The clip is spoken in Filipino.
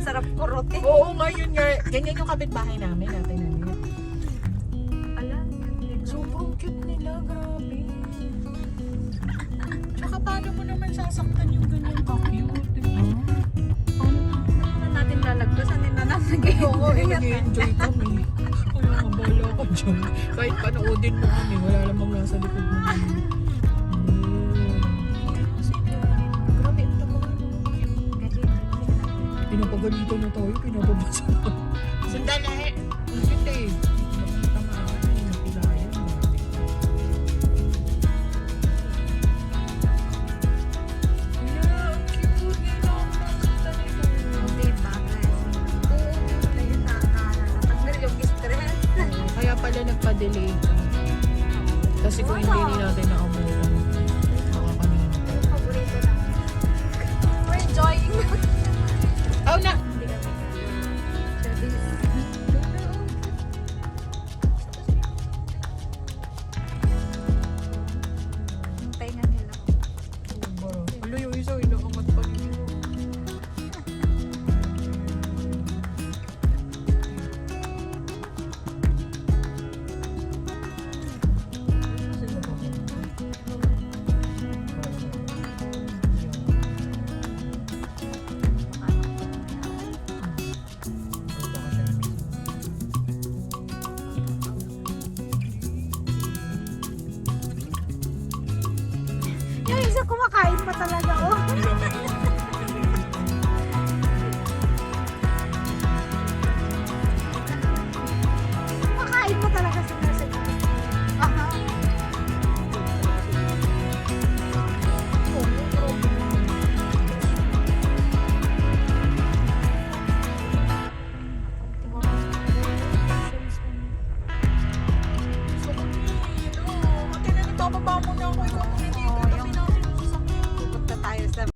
sarap kurote. Oo nga, yun nga. Ganyan yung kapitbahay namin, natin na nila. Alam, Sobrang cute nila, grabe. Tsaka paano mo naman sasaktan yung ganyan ka-cute, diba? paano natin lalagpasan din na natin Oo, nag-enjoy kami. Kaya nga, bahala ka dyan. Kahit panoodin mo kami, wala namang nasa likod mo. Grabe, ang tagal na cute. Pinapagalitan na tayo, pinapabasa na. Sandali! Cute eh. Makita nga ako, napilayan. Wala, ang cute nila. Ang nakita nila. Diba? Ayun na, natanggal yung stress. Kaya pala nagpa-delay ka. Kasi kung hindi natin naabutan, baka kanina. Paborito lang. We're enjoying. Oh, na! Hindi kami. Service. Yung tainga nila. Wala yung isa, inaangat pa rin. Yung isa kumakain pa talaga, oh.